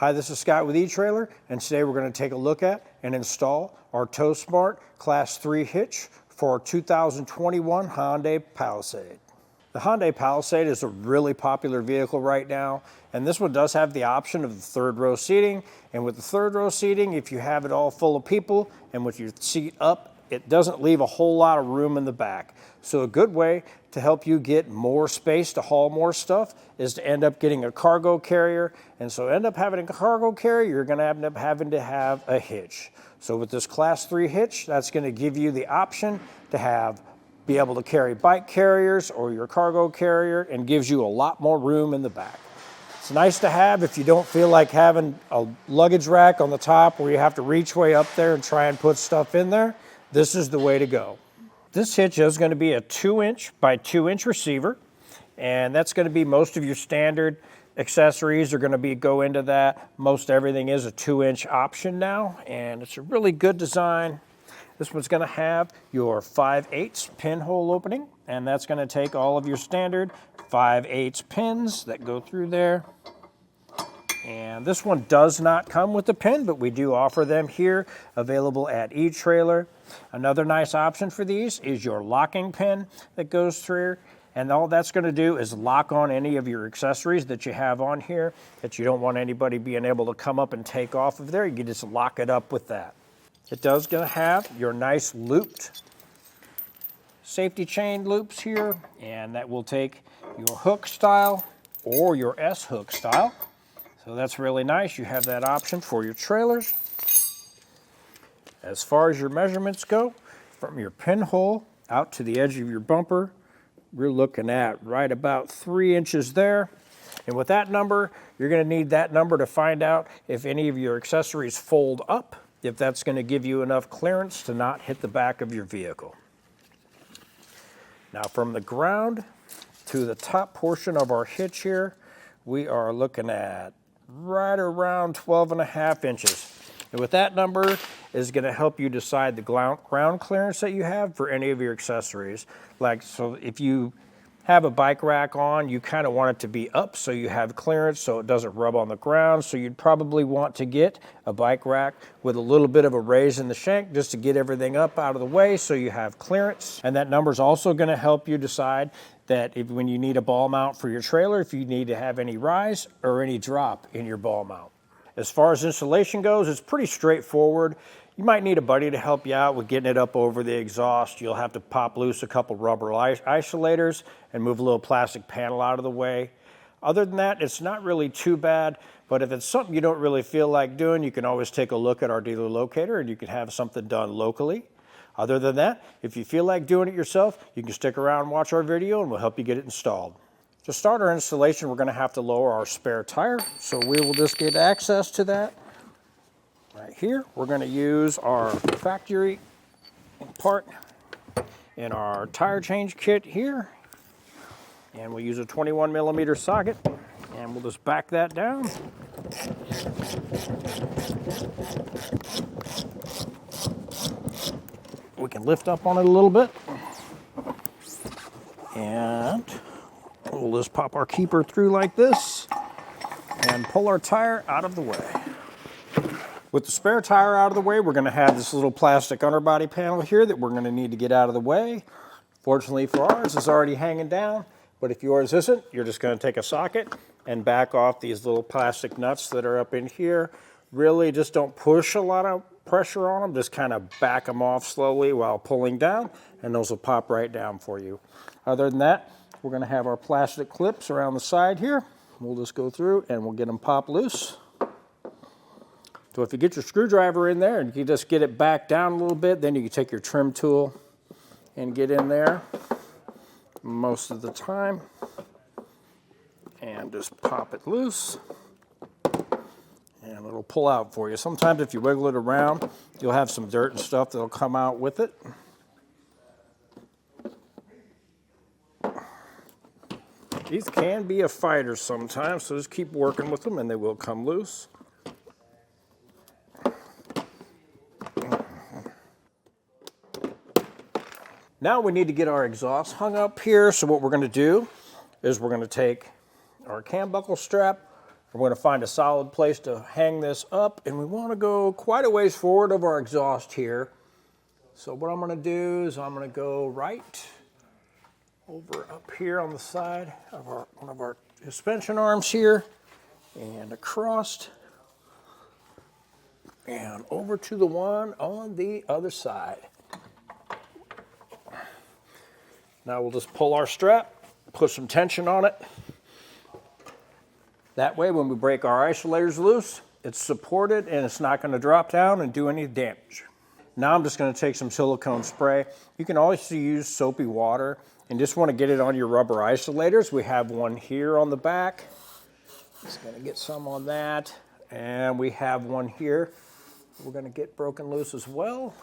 Hi, this is Scott with eTrailer, and today we're going to take a look at and install our TowSmart Class III Hitch for our 2021 Hyundai Palisade. The Hyundai Palisade is a really popular vehicle right now, and this one does have the option of the third row seating. And with the third row seating, if you have it all full of people and with your seat up, it doesn't leave a whole lot of room in the back. So a good way to help you get more space to haul more stuff is to end up getting a cargo carrier. And so end up having a cargo carrier, you're gonna end up having to have a hitch. So with this Class 3 hitch, that's gonna give you the option to be able to carry bike carriers or your cargo carrier, and gives you a lot more room in the back. It's nice to have if you don't feel like having a luggage rack on the top where you have to reach way up there and try and put stuff in there. This is the way to go. This hitch is going to be a 2-inch by 2-inch receiver, and that's going to be most of your standard accessories are going to go into that. Most everything is a 2-inch option now, and it's a really good design. This one's going to have your 5/8 pinhole opening, and that's going to take all of your standard 5/8 pins that go through there. And this one does not come with the pin, but we do offer them here, available at eTrailer. Another nice option for these is your locking pin that goes through, and all that's going to do is lock on any of your accessories that you have on here that you don't want anybody being able to come up and take off of there. You can just lock it up with that. It does going to have your nice looped safety chain loops here, and that will take your hook style or your S-hook style. So that's really nice. You have that option for your trailers. As far as your measurements go, from your pinhole out to the edge of your bumper, we're looking at right about 3 inches there. And with that number, you're going to need that number to find out if any of your accessories fold up, if that's going to give you enough clearance to not hit the back of your vehicle. Now from the ground to the top portion of our hitch here, we are looking at right around 12.5 inches. And with that number is going to help you decide the ground clearance that you have for any of your accessories. So if you have a bike rack on, you kind of want it to be up so you have clearance so it doesn't rub on the ground. So you'd probably want to get a bike rack with a little bit of a raise in the shank just to get everything up out of the way so you have clearance. And that number is also going to help you decide that when you need a ball mount for your trailer, if you need to have any rise or any drop in your ball mount. As far as installation goes, it's pretty straightforward. You might need a buddy to help you out with getting it up over the exhaust. You'll have to pop loose a couple rubber isolators and move a little plastic panel out of the way. Other than that, it's not really too bad, but if it's something you don't really feel like doing, you can always take a look at our dealer locator and you can have something done locally. Other than that, if you feel like doing it yourself, you can stick around and watch our video and we'll help you get it installed. To start our installation, we're going to have to lower our spare tire, so we will just get access to that. Right here, we're going to use our factory part in our tire change kit here, and we'll use a 21mm socket, and we'll just back that down. We can lift up on it a little bit, and we'll just pop our keeper through like this and pull our tire out of the way. With the spare tire out of the way, we're going to have this little plastic underbody panel here that we're going to need to get out of the way. Fortunately for ours, it's already hanging down, but if yours isn't, you're just going to take a socket and back off these little plastic nuts that are up in here. Really just don't push a lot of pressure on them, just kind of back them off slowly while pulling down, and those will pop right down for you. Other than that, we're going to have our plastic clips around the side here. We'll just go through and we'll get them pop loose. So if you get your screwdriver in there and you just get it back down a little bit, then you can take your trim tool and get in there most of the time and just pop it loose and it'll pull out for you. Sometimes if you wiggle it around, you'll have some dirt and stuff that'll come out with it. These can be a fighter sometimes, so just keep working with them and they will come loose. Now we need to get our exhaust hung up here, so what we're going to do is we're going to take our cam buckle strap, We're going to find a solid place to hang this up, and we want to go quite a ways forward of our exhaust here. So what I'm going to do is I'm going to go right over up here on the side of one of our suspension arms here, and across, and over to the one on the other side. Now we'll just pull our strap, put some tension on it. That way when we break our isolators loose, it's supported and it's not going to drop down and do any damage. Now I'm just going to take some silicone spray. You can also use soapy water and just want to get it on your rubber isolators. We have one here on the back. Just going to get some on that. And we have one here. We're going to get broken loose as well.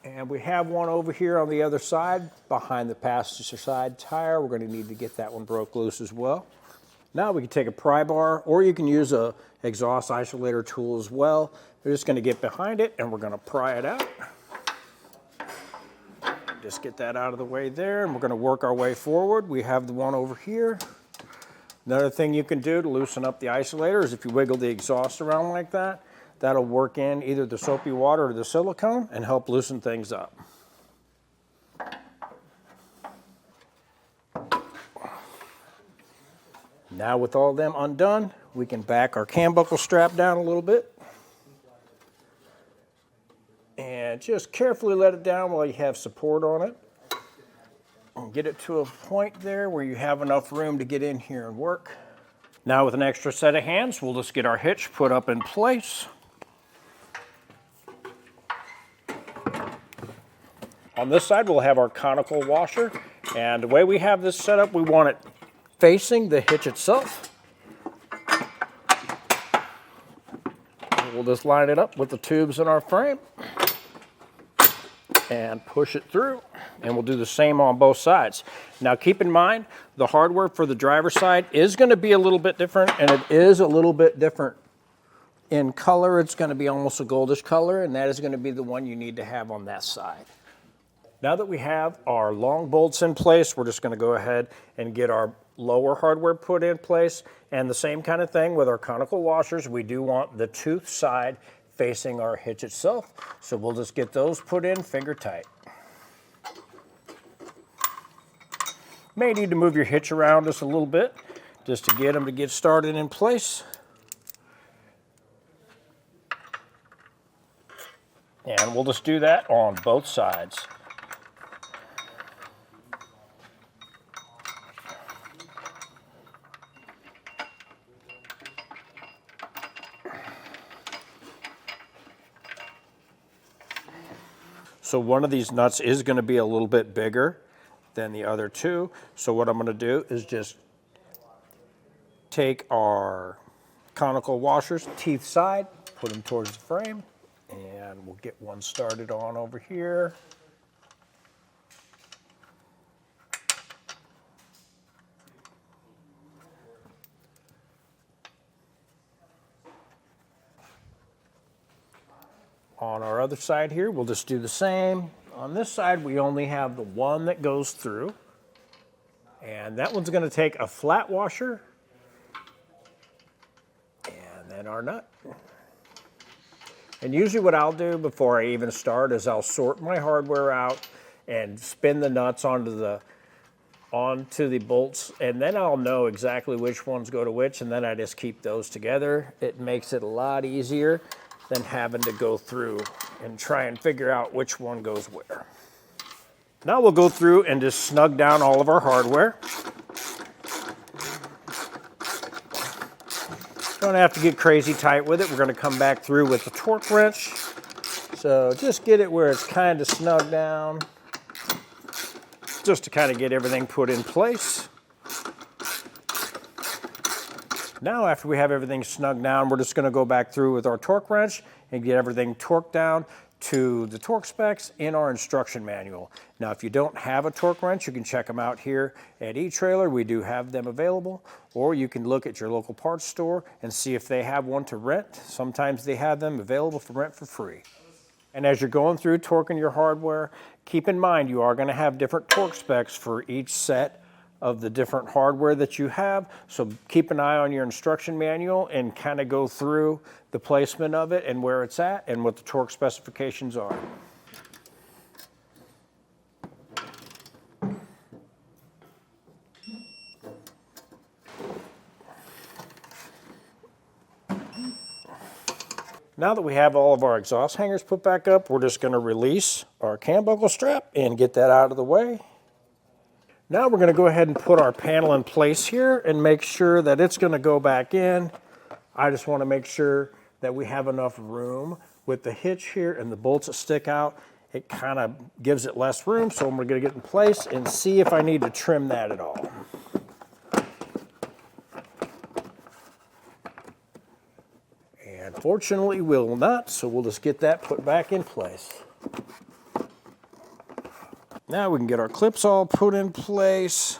And we have one over here on the other side, behind the passenger side tire. We're going to need to get that one broke loose as well. Now we can take a pry bar, or you can use a exhaust isolator tool as well. We're just going to get behind it and we're going to pry it out. Just get that out of the way there, and we're going to work our way forward. We have the one over here. Another thing you can do to loosen up the isolator is if you wiggle the exhaust around like that, that'll work in either the soapy water or the silicone and help loosen things up. Now with all them undone, we can back our cam buckle strap down a little bit. And just carefully let it down while you have support on it. And get it to a point there where you have enough room to get in here and work. Now with an extra set of hands, we'll just get our hitch put up in place. On this side, we'll have our conical washer, and the way we have this set up, we want it facing the hitch itself. We'll just line it up with the tubes in our frame and push it through, and we'll do the same on both sides. Now keep in mind, the hardware for the driver's side is going to be a little bit different, and it is a little bit different in color. It's going to be almost a goldish color, and that is going to be the one you need to have on that side. Now that we have our long bolts in place, we're just going to go ahead and get our lower hardware put in place. And the same kind of thing with our conical washers. We do want the tooth side facing our hitch itself. So we'll just get those put in finger tight. May need to move your hitch around just a little bit just to get them to get started in place. And we'll just do that on both sides. So one of these nuts is going to be a little bit bigger than the other two. So what I'm going to do is just take our conical washers, teeth side, put them towards the frame, and we'll get one started on over here. On our other side here, we'll just do the same. On this side, we only have the one that goes through. And that one's going to take a flat washer and then our nut. And usually what I'll do before I even start is I'll sort my hardware out and spin the nuts onto the bolts, and then I'll know exactly which ones go to which, and then I just keep those together. It makes it a lot easier than having to go through and try and figure out which one goes where. Now we'll go through and just snug down all of our hardware. Don't have to get crazy tight with it. We're going to come back through with the torque wrench. So just get it where it's kind of snug down, just to kind of get everything put in place. Now after we have everything snug down, we're just going to go back through with our torque wrench and get everything torqued down to the torque specs in our instruction manual. Now if you don't have a torque wrench, you can check them out here at eTrailer. We do have them available, or you can look at your local parts store and see if they have one to rent. Sometimes they have them available for rent for free. And as you're going through torquing your hardware, keep in mind you are going to have different torque specs for each set of the different hardware that you have. So keep an eye on your instruction manual and kind of go through the placement of it and where it's at and what the torque specifications are. Now that we have all of our exhaust hangers put back up, we're just going to release our cam buckle strap and get that out of the way. Now we're going to go ahead and put our panel in place here and make sure that it's going to go back in. I just want to make sure that we have enough room with the hitch here and the bolts that stick out. It kind of gives it less room, so I'm going to get in place and see if I need to trim that at all. Unfortunately, we'll not, so we'll just get that put back in place. Now we can get our clips all put in place,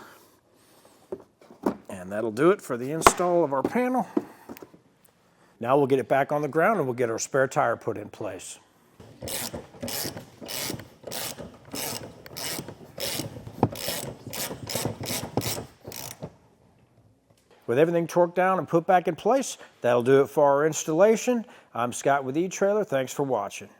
and that'll do it for the install of our panel. Now we'll get it back on the ground and we'll get our spare tire put in place. With everything torqued down and put back in place, that'll do it for our installation. I'm Scott with eTrailer. Thanks for watching.